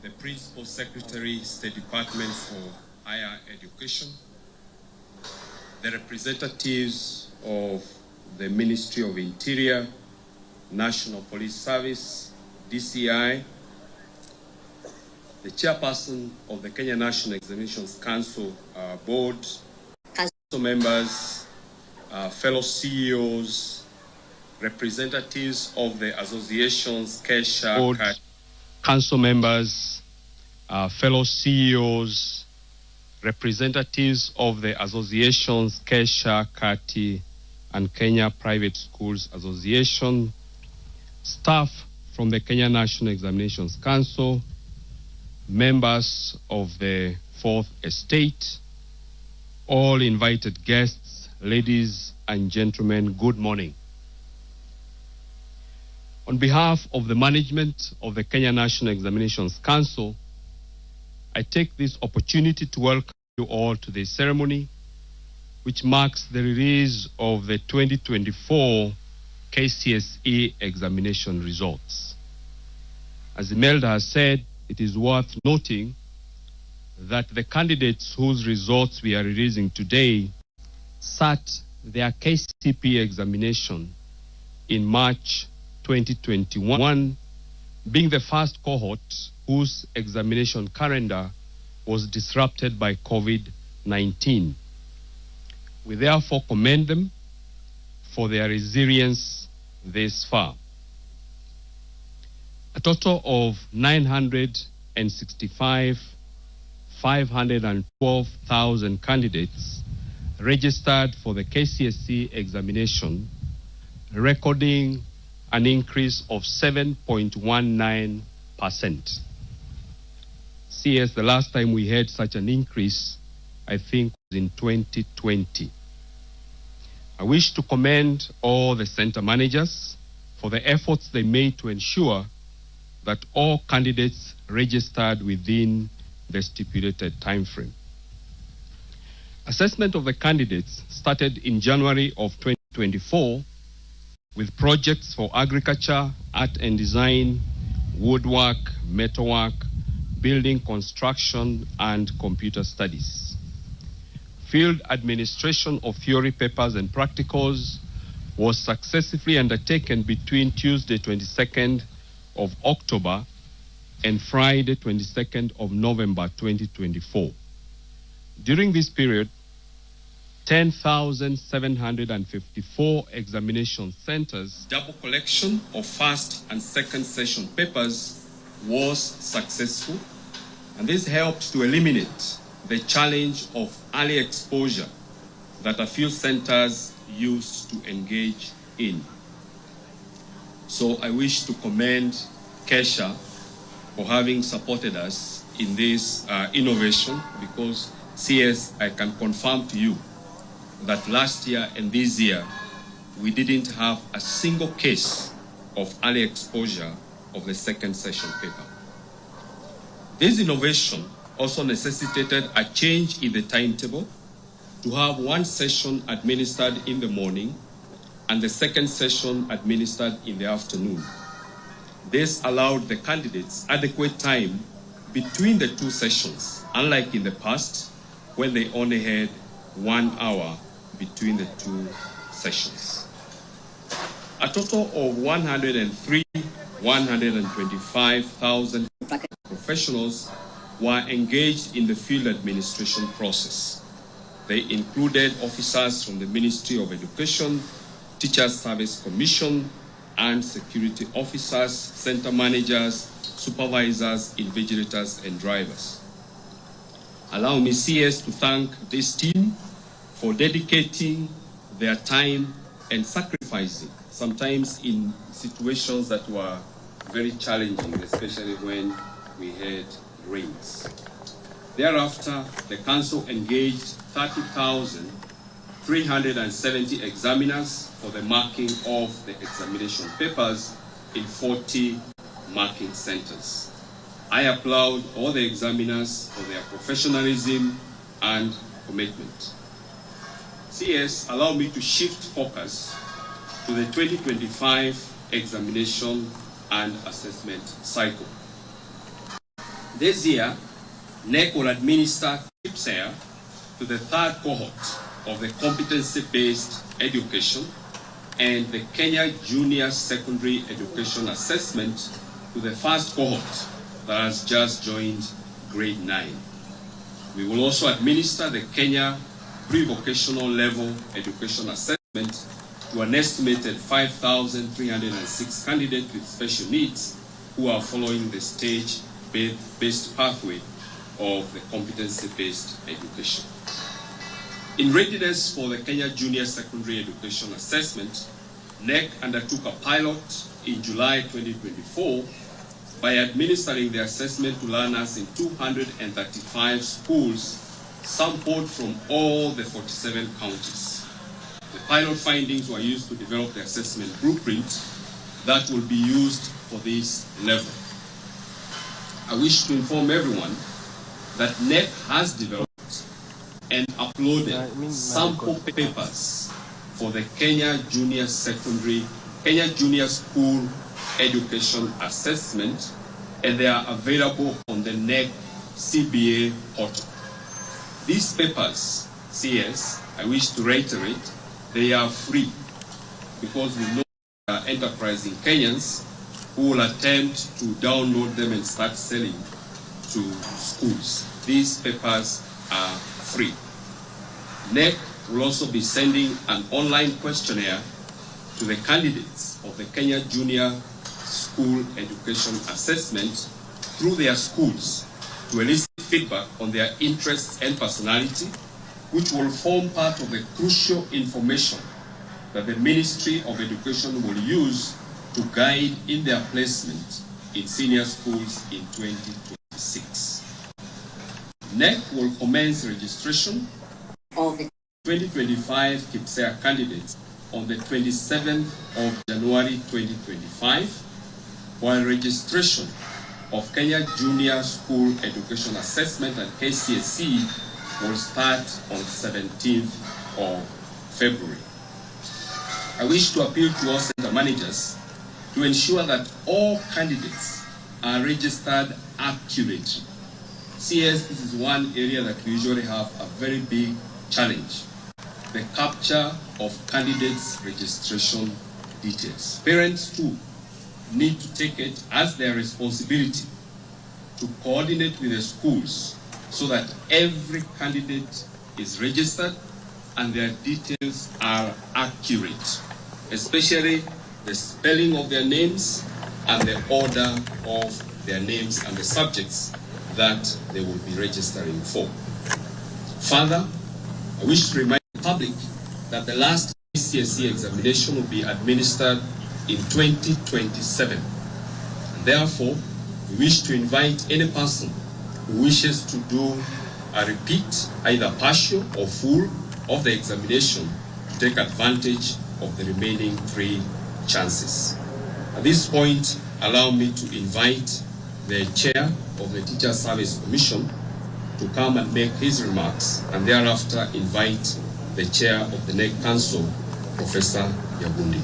the Principal Secretary, State Department for Higher Education, the representatives of the Ministry of Interior, National Police Service, DCI, the chairperson of the Kenya National Examinations Council Board, council members, fellow CEOs, representatives of the associations, KCSE, council members, fellow CEOs, representatives of the associations, KCSE, and Kenya Private Schools Association, staff from the Kenya National Examinations Council, members of the Fourth Estate, all invited guests, ladies and gentlemen, good morning. On behalf of the management of the Kenya National Examinations Council, I take this opportunity to welcome you all to this ceremony, which marks the release of the 2024 KCSE examination results. As Imelda has said, it is worth noting that the candidates whose results we are releasing today sat their KCPE examination in March 2021, being the first cohort whose examination calendar was disrupted by COVID-19. We therefore commend them for their resilience this far. A total of 512,000 candidates registered for the KCSE examination, recording an increase of 7.19%. CS, the last time we had such an increase, I think, was in 2020. I wish to commend all the center managers for the efforts they made to ensure that all candidates registered within the stipulated time frame. Assessment of the candidates started in January of 2024 with projects for agriculture, art and design, woodwork, metalwork, building construction, and computer studies. Field administration of theory papers and practicals was successfully undertaken between Tuesday 22nd of October and Friday 22nd of November 2024. During this period, 10,754 examination centers. Double collection of first and second session papers was successful, and this helped to eliminate the challenge of early exposure that a few centers used to engage in. So I wish to commend KCSE for having supported us in this innovation, because CS, I can confirm to you that last year and this year, we didn't have a single case of early exposure of the second session paper. This innovation also necessitated a change in the timetable to have one session administered in the morning and the second session administered in the afternoon. This allowed the candidates adequate time between the two sessions, unlike in the past when they only had 1 hour between the two sessions. A total of 125,000 professionals were engaged in the field administration process. They included officers from the Ministry of Education, Teachers Service Commission, and security officers, center managers, supervisors, invigilators, and drivers. Allow me, CS, to thank this team for dedicating their time and sacrificing, sometimes in situations that were very challenging, especially when we had rains. Thereafter, the Council engaged 30,370 examiners for the marking of the examination papers in 40 marking centers. I applaud all the examiners for their professionalism and commitment. CS, allow me to shift focus to the 2025 examination and assessment cycle. This year, NEC will administer KCSE to the third cohort of the competency-based education and the Kenya Junior Secondary Education Assessment to the first cohort that has just joined grade 9. We will also administer the Kenya Pre-Vocational Level Education Assessment to an estimated 5,306 candidates with special needs who are following the stage-based pathway of the competency-based education. In readiness for the Kenya Junior Secondary Education Assessment, NEC undertook a pilot in July 2024 by administering the assessment to learners in 235 schools sampled from all the 47 counties. The pilot findings were used to develop the assessment blueprint that will be used for this level. I wish to inform everyone that NEC has developed and uploaded sample papers for the Kenya Junior School Education Assessment, and they are available on the NEC CBA portal. These papers, CS, I wish to reiterate, they are free because we know there are enterprising Kenyans who will attempt to download them and start selling to schools. These papers are free. NEC will also be sending an online questionnaire to the candidates of the Kenya Junior School Education Assessment through their schools to elicit feedback on their interests and personality, which will form part of the crucial information that the Ministry of Education will use to guide in their placement in senior schools in 2026. NEC will commence registration of the 2025 KCSE candidates on the 27th of January 2025, while registration of Kenya Junior School Education Assessment and KCSE will start on 17th of February. I wish to appeal to all center managers to ensure that all candidates are registered accurately. CS, this is one area that we usually have a very big challenge: the capture of candidates' registration details. Parents too need to take it as their responsibility to coordinate with the schools so that every candidate is registered and their details are accurate, especially the spelling of their names and the order of their names and the subjects that they will be registering for. Further, I wish to remind the public that the last KCSE examination will be administered in 2027. And therefore, we wish to invite any person who wishes to do a repeat, either partial or full, of the examination to take advantage of the remaining 3 chances. At this point, allow me to invite the chair of the Teacher Service Commission to come and make his remarks, and thereafter invite the chair of the NEC Council, Professor Yagundi.